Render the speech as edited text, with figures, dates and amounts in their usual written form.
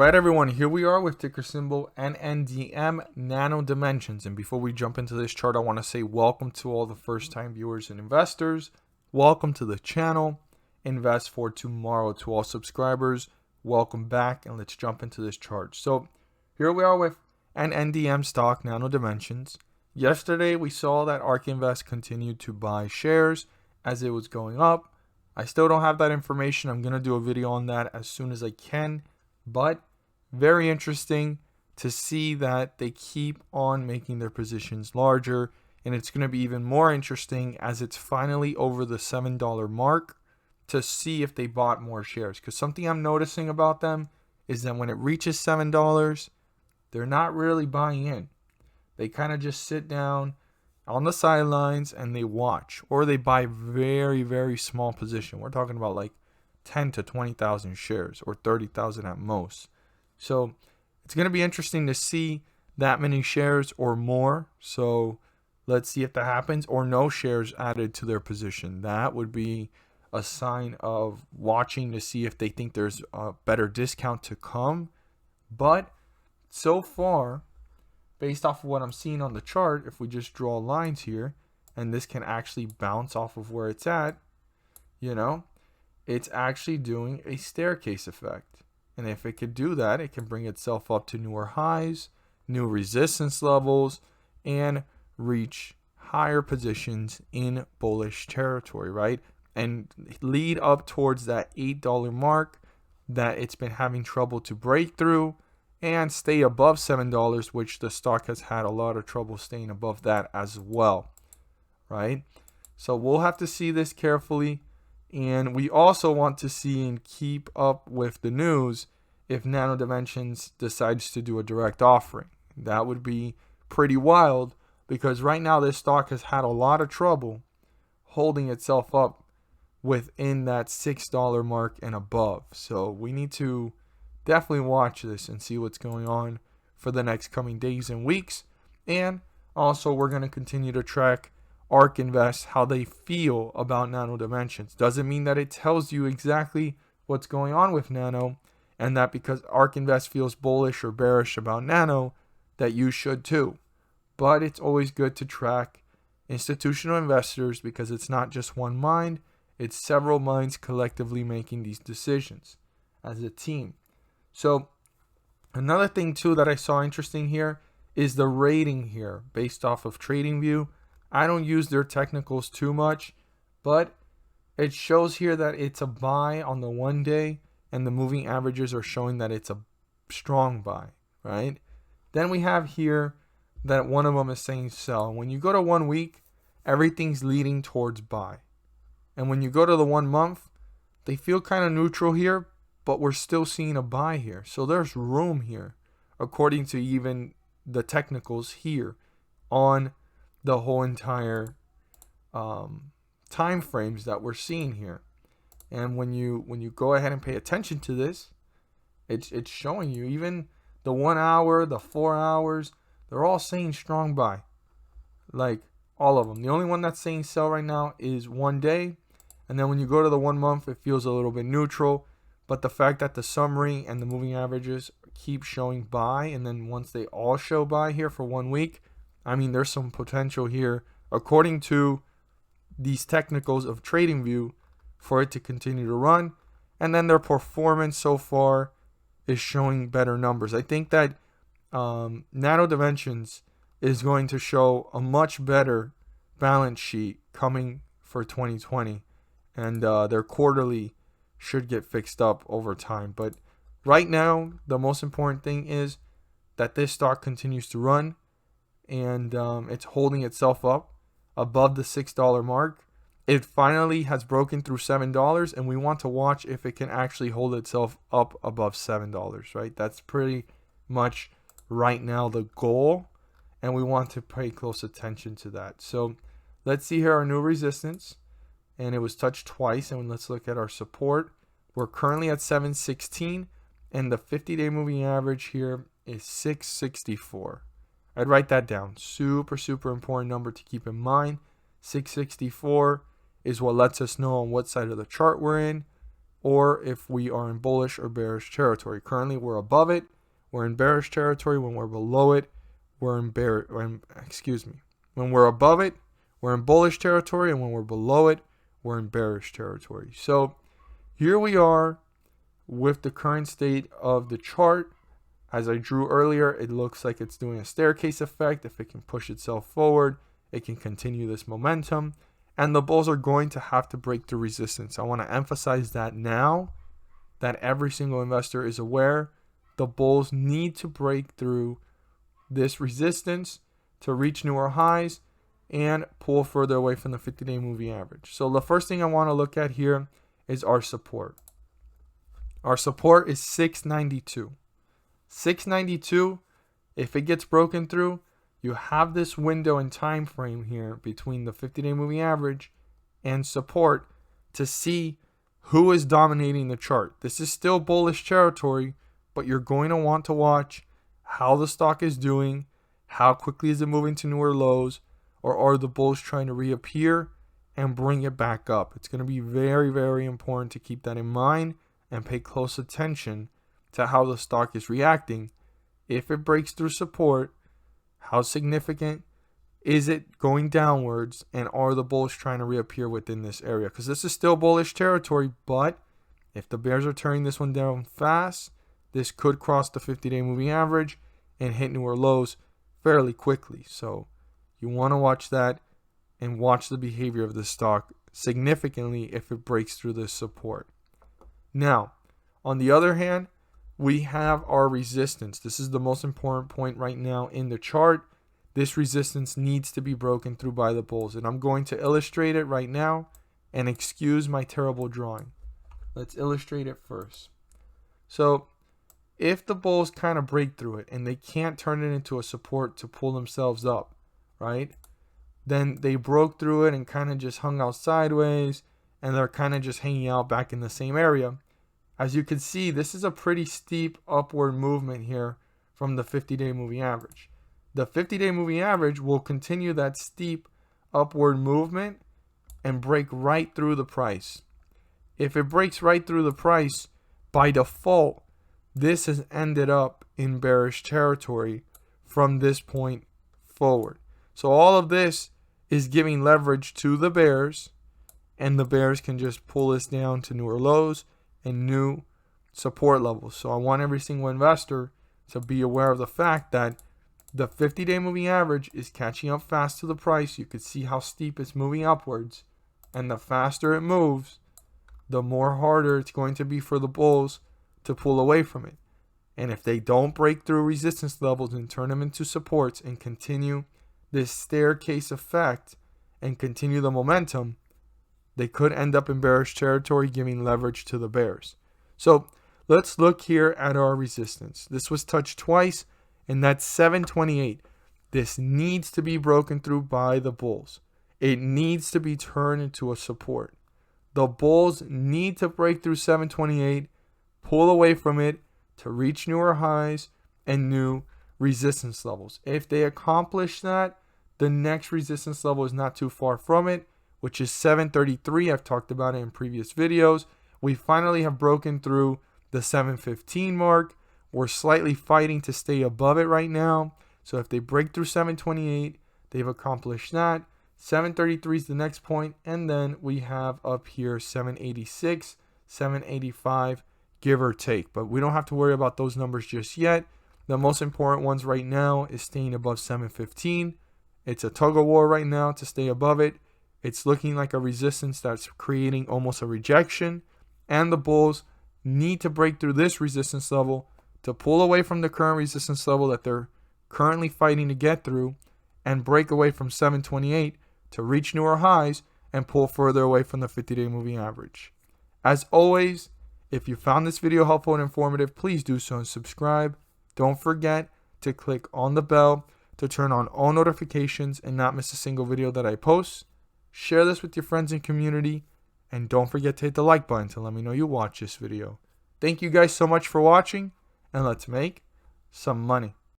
Alright everyone, here we are with ticker symbol Nndm Nano Dimensions. And before we jump into this chart, I want to say welcome to all the first time viewers and investors. Welcome to the channel. Invest for tomorrow. To all subscribers, welcome back, and let's jump into this chart. So here we are with Nndm stock Nano Dimensions. Yesterday we saw that ARK Invest continued to buy shares as it was going up. I still don't have that information. I'm going to do a video on that as soon as I can. But very interesting to see that they keep on making their positions larger. And it's going to be even more interesting as it's finally over the $7 mark to see if they bought more shares. Because something I'm noticing about them is that when it reaches $7, they're not really buying in. They kind of just sit down on the sidelines and they watch. Or they buy very, very small position. We're talking about like 10 to 20,000 shares or 30,000 at most. So it's going to be interesting to see that many shares or more. So let's see if that happens, or no shares added to their position. That would be a sign of watching to see if they think there's a better discount to come. But so far, based off of what I'm seeing on the chart, if we just draw lines here, and this can actually bounce off of where it's at, it's actually doing a staircase effect. And if it could do that, it can bring itself up to newer highs, new resistance levels, and reach higher positions in bullish territory, right? And lead up towards that $8 mark that it's been having trouble to break through, and stay above $7, which the stock has had a lot of trouble staying above that as well, right? So we'll have to see this carefully. And we also want to see and keep up with the news if Nano Dimensions decides to do a direct offering. That would be pretty wild, because right now this stock has had a lot of trouble holding itself up within that $6 mark and above. So we need to definitely watch this and see what's going on for the next coming days and weeks. And also we're going to continue to track ARK Invest, how they feel about Nano Dimensions. Doesn't mean that it tells you exactly what's going on with Nano, and that because ARK Invest feels bullish or bearish about Nano, that you should too. But it's always good to track institutional investors, because it's not just one mind, it's several minds collectively making these decisions as a team. So another thing too that I saw interesting here is the rating here based off of TradingView. I don't use their technicals too much, but it shows here that it's a buy on the 1 day, and the moving averages are showing that it's a strong buy, right? Then we have here that one of them is saying sell. When you go to 1 week, everything's leading towards buy. And when you go to the 1 month, they feel kind of neutral here, but we're still seeing a buy here. So there's room here, according to even the technicals here on the whole entire time frames that we're seeing here. And when you go ahead and pay attention to this, it's showing you even the 1 hour, the 4 hours, they're all saying strong buy, like all of them. The only one that's saying sell right now is 1 day, and then when you go to the 1 month, it feels a little bit neutral. But the fact that the summary and the moving averages keep showing buy, and then once they all show buy here for 1 week, I mean, there's some potential here, according to these technicals of TradingView, for it to continue to run. And then their performance so far is showing better numbers. I think that Nano Dimensions is going to show a much better balance sheet coming for 2020. And their quarterly should get fixed up over time. But right now, the most important thing is that this stock continues to run. And it's holding itself up above the $6 mark. It finally has broken through $7, and we want to watch if it can actually hold itself up above $7, right? That's pretty much right now the goal, and we want to pay close attention to that. So let's see here our new resistance, and it was touched twice. And let's look at our support. We're currently at 716, and the 50-day moving average here is 664. I'd write that down. Super, super important number to keep in mind. 664 is what lets us know on what side of the chart we're in. or if we are in bullish or bearish territory. Currently, we're above it. We're in bearish territory. When we're below it, we're in when we're above it, we're in bullish territory, and when we're below it, we're in bearish territory. So here we are with the current state of the chart. As I drew earlier, it looks like it's doing a staircase effect. If it can push itself forward, it can continue this momentum. And the bulls are going to have to break through resistance. I want to emphasize that now, that every single investor is aware. The bulls need to break through this resistance to reach newer highs and pull further away from the 50-day moving average. So the first thing I want to look at here is our support. Our support is 692. 692, if it gets broken through, you have this window and time frame here between the 50-day moving average and support to see who is dominating the chart. This is still bullish territory, but you're going to want to watch how the stock is doing, how quickly is it moving to newer lows, or are the bulls trying to reappear and bring it back up. It's going to be very, very important to keep that in mind and pay close attention to how the stock is reacting. If it breaks through support, how significant is it going downwards, and are the bulls trying to reappear within this area? Because this is still bullish territory, but if the bears are turning this one down fast, this could cross the 50-day moving average and hit newer lows fairly quickly. So you want to watch that and watch the behavior of the stock significantly if it breaks through this support. Now, on the other hand, we have our resistance. This is the most important point right now in the chart. This resistance needs to be broken through by the bulls, and I'm going to illustrate it right now, and excuse my terrible drawing. Let's illustrate it first. So if the bulls kind of break through it and they can't turn it into a support to pull themselves up, right? Then they broke through it and kind of just hung out sideways, and they're kind of just hanging out back in the same area. As you can see, this is a pretty steep upward movement here from the 50-day moving average. The 50-day moving average will continue that steep upward movement and break right through the price. If it breaks right through the price, by default, this has ended up in bearish territory from this point forward. So all of this is giving leverage to the bears, and the bears can just pull this down to newer lows and new support levels. So I want every single investor to be aware of the fact that the 50-day moving average is catching up fast to the price. You can see how steep it's moving upwards, and the faster it moves, the more harder it's going to be for the bulls to pull away from it. And if they don't break through resistance levels and turn them into supports and continue this staircase effect and continue the momentum, they could end up in bearish territory, giving leverage to the bears. So let's look here at our resistance. This was touched twice, and that's 728. This needs to be broken through by the bulls. It needs to be turned into a support. The bulls need to break through 728, pull away from it to reach newer highs and new resistance levels. If they accomplish that, the next resistance level is not too far from it, which is 733. I've talked about it in previous videos. We finally have broken through the 715 mark. We're slightly fighting to stay above it right now. So if they break through 728, they've accomplished that. 733 is the next point, and then we have up here 786, 785, give or take. But we don't have to worry about those numbers just yet. The most important ones right now is staying above 715. It's a tug of war right now to stay above it. It's looking like a resistance that's creating almost a rejection, and the bulls need to break through this resistance level to pull away from the current resistance level that they're currently fighting to get through and break away from 728 to reach newer highs and pull further away from the 50-day moving average. As always, if you found this video helpful and informative, please do so and subscribe. Don't forget to click on the bell to turn on all notifications and not miss a single video that I post. Share this with your friends and community, and don't forget to hit the like button to let me know you watch this video. Thank you guys so much for watching, and let's make some money.